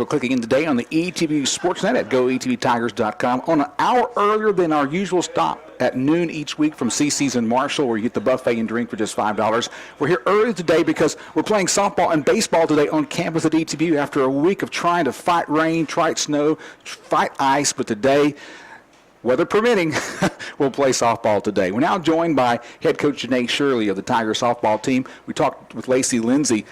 for clicking in today on the ETBU Sportsnet at goetbtigers.com. On an hour earlier than our usual stop at noon each week from CC's in Marshall, where you get the buffet and drink for just $5. We're here early today because we're playing softball and baseball today on campus at ETBU after a week of trying to fight rain, fight snow, fight ice. But today, weather permitting, we'll play softball today. We're now joined by head coach Janae Shirley of the Tiger softball team. We talked with Lacey Lindsay,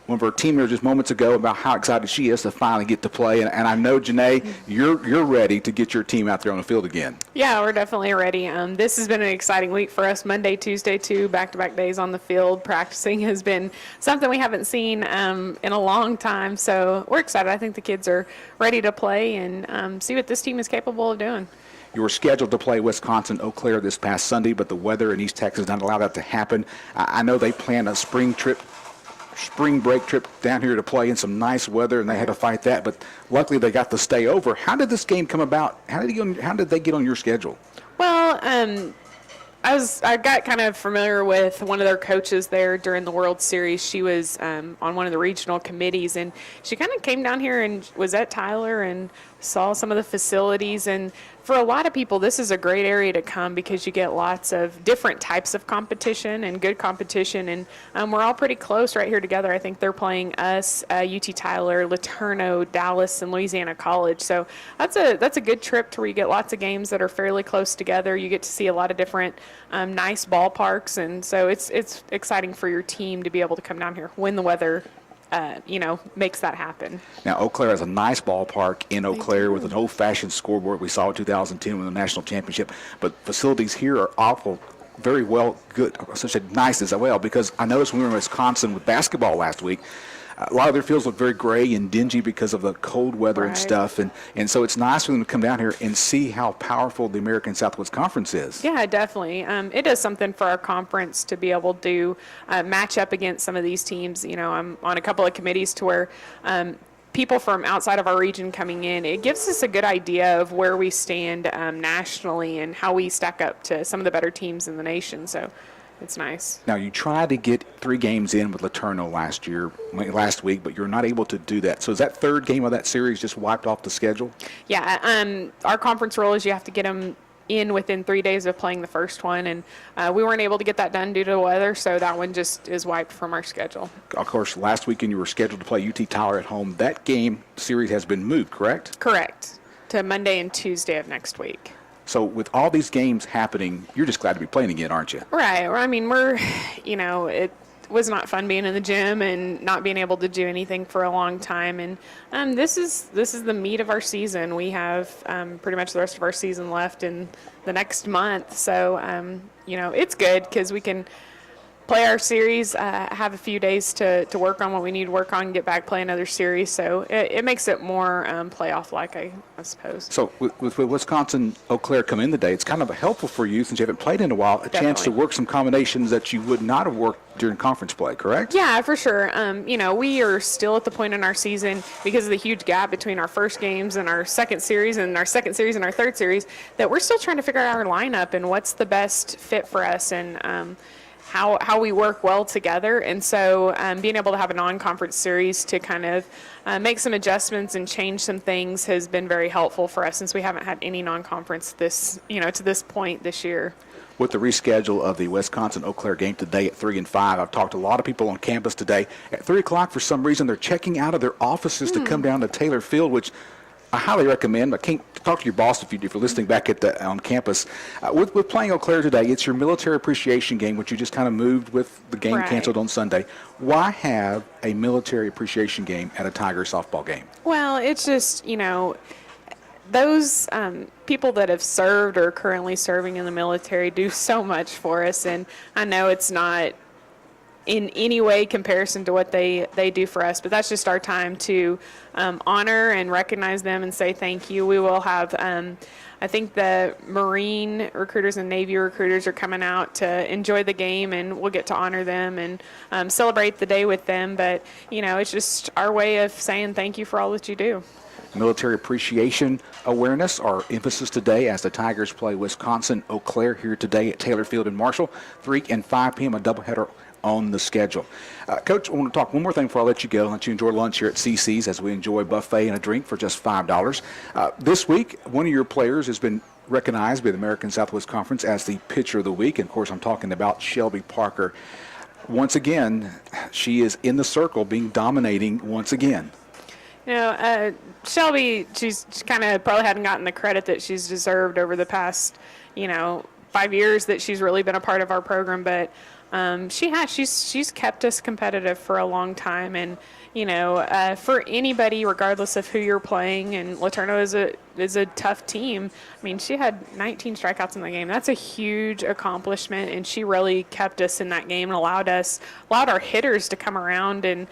one of our team members, just moments ago about how excited she is to finally get to play. And I know, Janae, you're ready to get your team out there on the field again. Yeah, we're definitely ready. This has been an exciting week for us. Monday, Tuesday, too, back-to-back days on the field. Practicing has been something we haven't seen in a long time. So we're excited. I think the kids are ready to play and see what this team is capable of doing. You were scheduled to play Wisconsin Eau Claire this past Sunday, but the weather in East Texas didn't allow that to happen. I know they planned a spring break trip down here to play in some nice weather, and they had to fight that, but luckily they got to stay over. How did this game come about? How did they get on your schedule? Well, I got kind of familiar with one of their coaches there during the World Series. She was on one of the regional committees, and she kind of came down here and was at Tyler and saw some of the facilities. And for a lot of people, this is a great area to come because you get lots of different types of competition and good competition. And we're all pretty close right here together. I think they're playing us, UT Tyler, Laterno, Dallas, and Louisiana College. So that's a good trip to where you get lots of games that are fairly close together. You get to see a lot of different nice ballparks. And so it's exciting for your team to be able to come down here when the weather makes that happen. Now, Eau Claire has a nice ballpark in Eau Claire with an old-fashioned scoreboard we saw in 2010 with the national championship. But facilities here are awful, very well, good, essentially nice as well, because I noticed when we were in Wisconsin with basketball last week, a lot of their fields look very gray and dingy because of the cold weather and stuff. And so it's nice for them to come down here and see how powerful the American Southwest Conference is. Yeah, definitely. It does something for our conference to be able to match up against some of these teams. You know, I'm on a couple of committees to where people from outside of our region coming in, it gives us a good idea of where we stand nationally and how we stack up to some of the better teams in the nation. So it's nice. Now, you tried to get 3 games in with Laterno last week, but you're not able to do that. So is that third game of that series just wiped off the schedule? Yeah, our conference rule is you have to get them in within 3 days of playing the first one, and we weren't able to get that done due to the weather, so that one just is wiped from our schedule. Of course, last weekend you were scheduled to play UT Tyler at home. That game series has been moved, correct? Correct, to Monday and Tuesday of next week. So with all these games happening, you're just glad to be playing again, aren't you? Right. I mean, it was not fun being in the gym and not being able to do anything for a long time. And this is the meat of our season. We have pretty much the rest of our season left in the next month. So, it's good because we can play our series, have a few days to work on what we need to work on, get back, play another series. So it makes it more playoff-like, I suppose. So with Wisconsin Eau Claire coming in today, it's kind of helpful for you, since you haven't played in a while, chance to work some combinations that you would not have worked during conference play, correct? Yeah, for sure. We are still at the point in our season, because of the huge gap between our first games and our second series and our second series and our third series, that we're still trying to figure out our lineup and what's the best fit for us and how we work well together. And so being able to have a non-conference series to kind of make some adjustments and change some things has been very helpful for us, since we haven't had any non-conference to this point this year. With the reschedule of the Wisconsin Eau Claire game today at 3 and 5, I've talked to a lot of people on campus today. At 3 o'clock, for some reason, they're checking out of their offices to come down to Taylor Field, which I highly recommend. I can't talk to your boss if you're listening back on campus. With playing Eau Claire today, it's your military appreciation game, which you just kind of moved with the game canceled on Sunday. Why have a military appreciation game at a Tiger softball game? Well, it's just, those people that have served or are currently serving in the military do so much for us, and I know it's not in any way comparison to what they do for us, but that's just our time to honor and recognize them and say thank you. We will have I think the Marine recruiters and Navy recruiters are coming out to enjoy the game, and we'll get to honor them and celebrate the day with them. But it's just our way of saying thank you for all that you do. Military appreciation awareness, our emphasis today as the Tigers play Wisconsin Eau Claire here today at Taylor Field in Marshall. 3 and 5 p.m. a doubleheader on the schedule. Coach, I want to talk one more thing before I let you go and let you enjoy lunch here at CC's as we enjoy a buffet and a drink for just $5. This week, one of your players has been recognized by the American Southwest Conference as the Pitcher of the Week. And, of course, I'm talking about Shelby Parker. Once again, she is in the circle being dominating once again. You know, Shelby, she's kind of probably hadn't gotten the credit that she's deserved over the past, 5 years that she's really been a part of our program. But she's kept us competitive for a long time. And, for anybody, regardless of who you're playing, and LeTourneau is a tough team. I mean, she had 19 strikeouts in the game. That's a huge accomplishment, and she really kept us in that game and allowed our hitters to come around and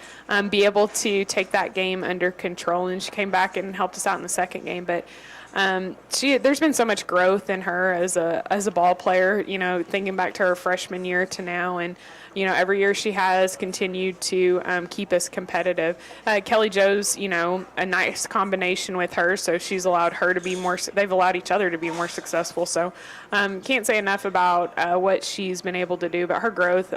be able to take that game under control. And she came back and helped us out in the second game. But there's been so much growth in her as a ball player, thinking back to her freshman year to now. And, every year she has continued to keep us competitive. Kelly Jo's, a nice combination with her. So she's allowed her to be they've allowed each other to be more successful. So can't say enough about what she's been able to do, but her growth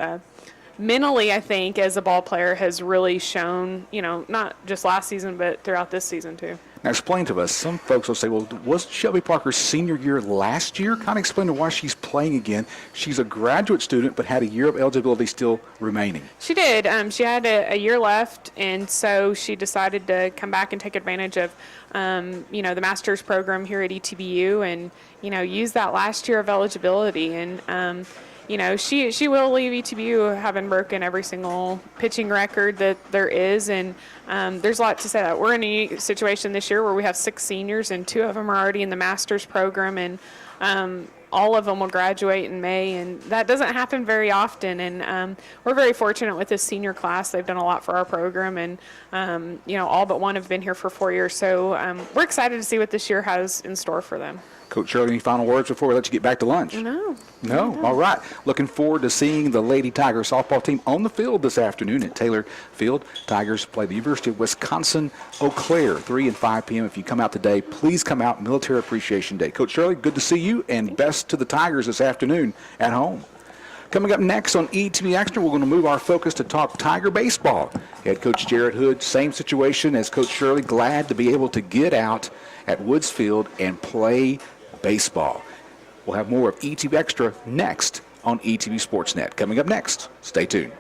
mentally, I think, as a ball player has really shown, not just last season, but throughout this season too. Now, explain to us. Some folks will say, well, was Shelby Parker's senior year last year? Kind of explain to why she's playing again. She's a graduate student, but had a year of eligibility still remaining. She did. She had a year left, and so she decided to come back and take advantage of, the master's program here at ETBU and, use that last year of eligibility. And, she will leave ETBU having broken every single pitching record that there is, and there's a lot to say that. We're in a unique situation this year where we have 6 seniors, and 2 of them are already in the master's program, and all of them will graduate in May, and that doesn't happen very often. And we're very fortunate with this senior class. They've done a lot for our program, and all but one have been here for 4 years. So we're excited to see what this year has in store for them. Coach Shirley, any final words before we let you get back to lunch? No. All right. Looking forward to seeing the Lady Tiger softball team on the field this afternoon at Taylor Field. Tigers play the University of Wisconsin-Eau Claire, 3 and 5 p.m. If you come out today, please come out. Military Appreciation Day. Coach Shirley, good to see you, and best to the Tigers this afternoon at home. Coming up next on ETB Extra, we're going to move our focus to talk Tiger baseball. Head coach Jared Hood, same situation as Coach Shirley, glad to be able to get out at Woods Field and play baseball. We'll have more of ETB Extra next on ETB Sportsnet. Coming up next, stay tuned.